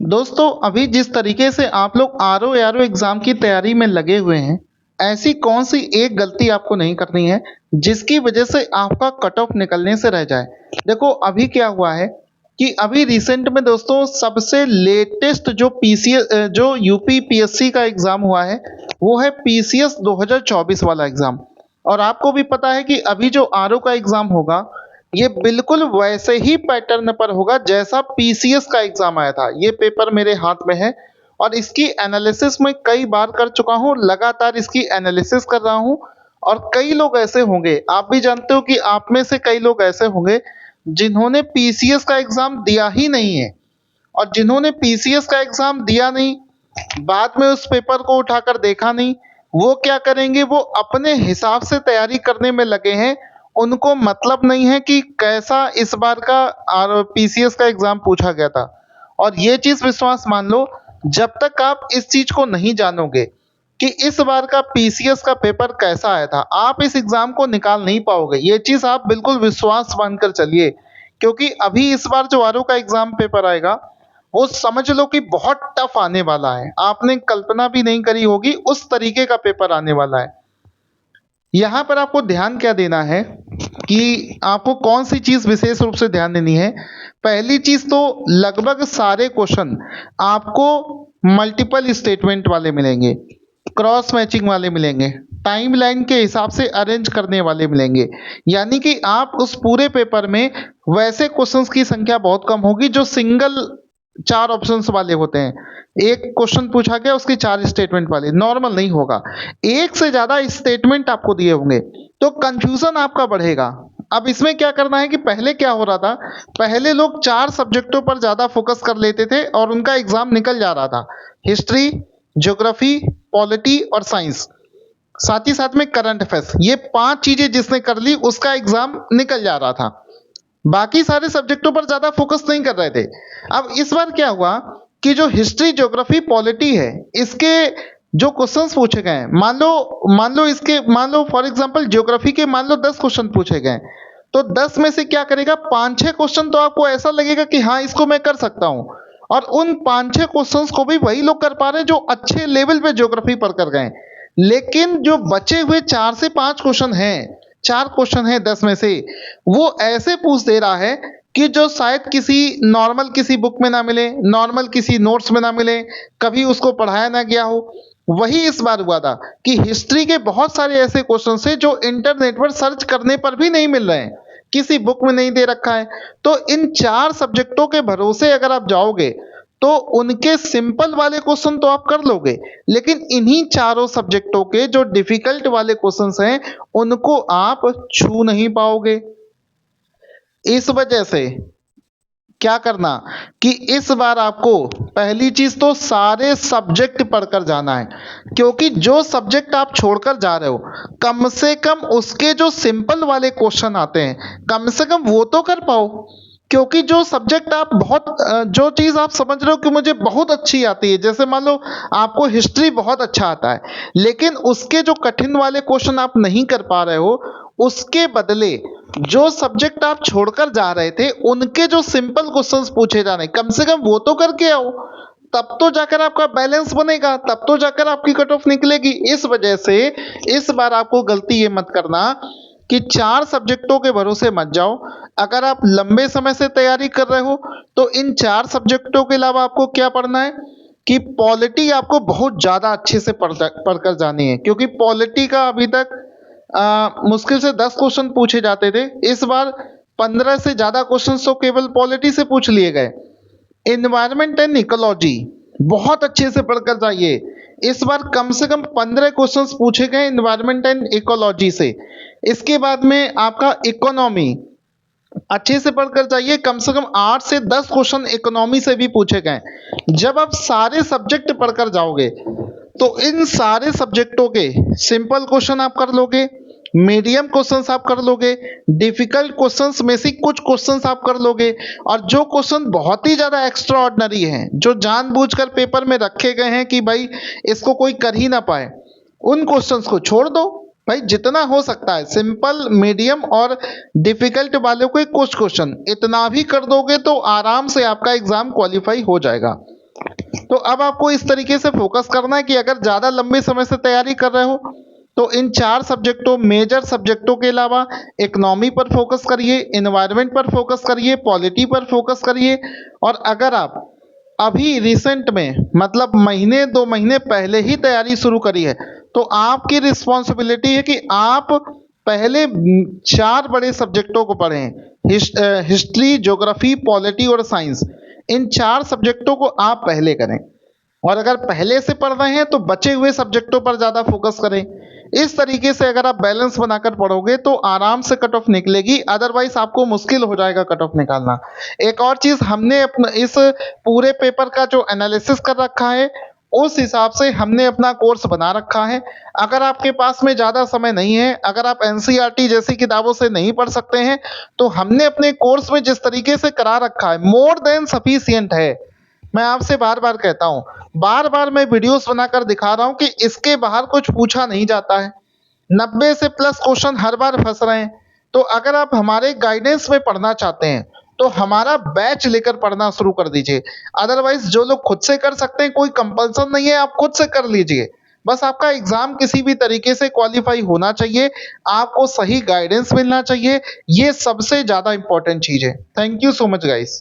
दोस्तों अभी जिस तरीके से आप लोग आरओ एआरओ एग्जाम की तैयारी में लगे हुए हैं, ऐसी कौन सी एक गलती आपको नहीं करनी है जिसकी वजह से आपका कट ऑफ निकलने से रह जाए। देखो अभी क्या हुआ है कि अभी रिसेंट में दोस्तों सबसे लेटेस्ट जो पीसीएस जो यूपी पीएससी का एग्जाम हुआ है वो है पीसीएस 2024 वाला एग्जाम। और आपको भी पता है कि अभी जो आरओ का एग्जाम होगा ये बिल्कुल वैसे ही पैटर्न पर होगा जैसा पीसीएस का एग्जाम आया था। ये पेपर मेरे हाथ में है और इसकी एनालिसिस मैं कई बार कर चुका हूँ, लगातार इसकी एनालिसिस कर रहा हूँ। और कई लोग ऐसे होंगे, आप भी जानते हो कि आप में से कई लोग ऐसे होंगे जिन्होंने पीसीएस का एग्जाम दिया ही नहीं है। और जिन्होंने पीसीएस का एग्जाम दिया नहीं, बाद में उस पेपर को उठाकर देखा नहीं, वो क्या करेंगे, वो अपने हिसाब से तैयारी करने में लगे हैं। उनको मतलब नहीं है कि कैसा इस बार का पीसीएस का एग्जाम पूछा गया था। और ये चीज विश्वास मान लो, जब तक आप इस चीज को नहीं जानोगे कि इस बार का पीसीएस का पेपर कैसा आया था, आप इस एग्जाम को निकाल नहीं पाओगे। ये चीज आप बिल्कुल विश्वास मानकर चलिए, क्योंकि अभी इस बार जो आरओ का एग्जाम पेपर आएगा वो समझ लो कि बहुत टफ आने वाला है। आपने कल्पना भी नहीं करी होगी उस तरीके का पेपर आने वाला है। यहाँ पर आपको ध्यान क्या देना है कि आपको कौन सी चीज विशेष रूप से ध्यान देनी है। पहली चीज तो लगभग सारे क्वेश्चन आपको मल्टीपल स्टेटमेंट वाले मिलेंगे, क्रॉस मैचिंग वाले मिलेंगे, टाइमलाइन के हिसाब से अरेंज करने वाले मिलेंगे। यानी कि आप उस पूरे पेपर में वैसे क्वेश्चंस की संख्या बहुत कम होगी जो सिंगल चार ऑप्शंस वाले होते हैं। एक क्वेश्चन पूछा गया उसके चार स्टेटमेंट वाले, नॉर्मल नहीं होगा। एक से ज्यादा स्टेटमेंट आपको दिए होंगे तो कंफ्यूजन आपका बढ़ेगा। अब इसमें क्या करना है कि पहले क्या हो रहा था, पहले लोग चार सब्जेक्टों पर ज्यादा फोकस कर लेते थे और उनका एग्जाम निकल जा रहा था। हिस्ट्री, ज्योग्राफी, पॉलिटी और साइंस, साथ ही साथ में करंट अफेयर्स, ये पांच चीजें जिसने कर ली उसका एग्जाम निकल जा रहा था। बाकी सारे सब्जेक्टों पर ज्यादा फोकस नहीं कर रहे थे। अब इस बार क्या हुआ कि जो हिस्ट्री, ज्योग्राफी, पॉलिटी है, इसके जो क्वेश्चंस पूछे गए हैं, मान लो फॉर एग्जांपल ज्योग्राफी के मान लो 10 क्वेश्चन पूछे गए, तो 10 में से क्या करेगा, 5-6 क्वेश्चन तो आपको ऐसा लगेगा कि हाँ इसको मैं कर सकता हूं। और उन 5-6 क्वेश्चंस को भी वही लोग कर पा रहे हैं जो अच्छे लेवल पे ज्योग्राफी पर कर गए। लेकिन जो बचे हुए 4 से 5 क्वेश्चन हैं, 4 क्वेश्चन हैं 10 में से, वो ऐसे पूछ दे रहा है कि जो शायद किसी नॉर्मल किसी बुक में ना मिले, नॉर्मल किसी नोट्स में ना मिले, कभी उसको पढ़ाया ना गया हो। वही इस बार हुआ था कि हिस्ट्री के बहुत सारे ऐसे क्वेश्चन है जो इंटरनेट पर सर्च करने पर भी नहीं मिल रहे हैं, किसी बुक में नहीं दे रखा है। तो इन चार सब्जेक्टों के भरोसे अगर आप जाओगे तो उनके सिंपल वाले क्वेश्चन तो आप कर लोगे, लेकिन इन्हीं चारों सब्जेक्टों के जो डिफिकल्ट वाले क्वेश्चंस हैं उनको आप छू नहीं पाओगे। इस वजह से क्या करना कि इस बार आपको पहली चीज तो सारे सब्जेक्ट पढ़कर जाना है, क्योंकि जो सब्जेक्ट आप छोड़कर जा रहे हो कम से कम उसके जो सिंपल वाले क्वेश्चन आते हैं कम से कम वो तो कर पाओ। क्योंकि जो सब्जेक्ट आप जो चीज आप समझ रहे हो कि मुझे बहुत अच्छी आती है, जैसे मान लो आपको हिस्ट्री बहुत अच्छा आता है लेकिन उसके जो कठिन वाले क्वेश्चन आप नहीं कर पा रहे हो, उसके बदले जो सब्जेक्ट आप छोड़कर जा रहे थे उनके जो सिंपल क्वेश्चंस पूछे जा रहे हैं कम से कम वो तो करके आओ। तब तो जाकर आपका बैलेंस बनेगा, तब तो जाकर आपकी कट ऑफ निकलेगी। इस वजह से इस बार आपको गलती ये मत करना कि चार सब्जेक्टों के भरोसे मत जाओ। अगर आप लंबे समय से तैयारी कर रहे हो तो इन चार सब्जेक्टों के अलावा आपको क्या पढ़ना है कि पॉलिटी आपको बहुत ज़्यादा अच्छे से पढ़कर जानी है, क्योंकि पॉलिटी का अभी तक मुश्किल से 10 क्वेश्चन पूछे जाते थे, इस बार 15 से ज़्यादा क्वेश्चन तो केवल पॉलिटी से पूछ लिए गए। इन्वायरमेंट एंड इकोलॉजी बहुत अच्छे से पढ़कर जाइए, इस बार कम से कम 15 क्वेश्चंस पूछे गए इन्वायरमेंट एंड इकोलॉजी से। इसके बाद में आपका इकोनॉमी अच्छे से पढ़कर जाइए, कम से कम 8 से 10 क्वेश्चन इकोनॉमी से भी पूछे गए। जब आप सारे सब्जेक्ट पढ़कर जाओगे तो इन सारे सब्जेक्टों के सिंपल क्वेश्चन आप कर लोगे, मीडियम क्वेश्चंस आप कर लोगे, डिफिकल्ट क्वेश्चंस में से कुछ क्वेश्चंस आप कर लोगे, और जो क्वेश्चन बहुत ही ज़्यादा एक्स्ट्रा ऑर्डिनरी हैं, जो जानबूझकर पेपर में रखे गए हैं कि भाई इसको कोई कर ही ना पाए, उन क्वेश्चंस को छोड़ दो। भाई जितना हो सकता है सिंपल, मीडियम और डिफिकल्ट वालों के कुछ क्वेश्चन इतना भी कर दोगे तो आराम से आपका एग्जाम क्वालिफाई हो जाएगा। तो अब आपको इस तरीके से फोकस करना है कि अगर ज़्यादा लंबे समय से तैयारी कर रहे हो तो इन 4 सब्जेक्टों मेजर सब्जेक्टों के अलावा इकोनॉमी पर फोकस करिए, एनवायरनमेंट पर फोकस करिए, पॉलिटी पर फोकस करिए। और अगर आप अभी रिसेंट में मतलब महीने 2 महीने पहले ही तैयारी शुरू करी है तो आपकी रिस्पॉन्सिबिलिटी है कि आप पहले 4 बड़े सब्जेक्टों को पढ़ें। हिस्ट्री, ज्योग्राफी, पॉलिटी और साइंस, इन 4 सब्जेक्टों को आप पहले करें। और अगर पहले से पढ़ रहे हैं तो बचे हुए सब्जेक्टों पर ज़्यादा फोकस करें। इस तरीके से अगर आप बैलेंस बनाकर पढ़ोगे तो आराम से कट ऑफ निकलेगी, अदरवाइज आपको मुश्किल हो जाएगा कट ऑफ निकालना। एक और चीज़, हमने अपना इस पूरे पेपर का जो एनालिसिस कर रखा है उस हिसाब से हमने अपना कोर्स बना रखा है। अगर आपके पास में ज़्यादा समय नहीं है, अगर आप एनसीईआरटी जैसी किताबों से नहीं पढ़ सकते हैं तो हमने अपने कोर्स में जिस तरीके से करा रखा है मोर देन सफिशिएंट है। मैं आपसे बार बार कहता हूँ, बार बार मैं वीडियोस बनाकर दिखा रहा हूँ कि इसके बाहर कुछ पूछा नहीं जाता है। 90 से प्लस क्वेश्चन हर बार फंस रहे हैं। तो अगर आप हमारे गाइडेंस में पढ़ना चाहते हैं तो हमारा बैच लेकर पढ़ना शुरू कर दीजिए। अदरवाइज जो लोग खुद से कर सकते हैं, कोई कंपल्सन नहीं है, आप खुद से कर लीजिए। बस आपका एग्जाम किसी भी तरीके से क्वालिफाई होना चाहिए, आपको सही गाइडेंस मिलना चाहिए, ये सबसे ज़्यादा इंपॉर्टेंट चीज़ है। Thank you so much guys.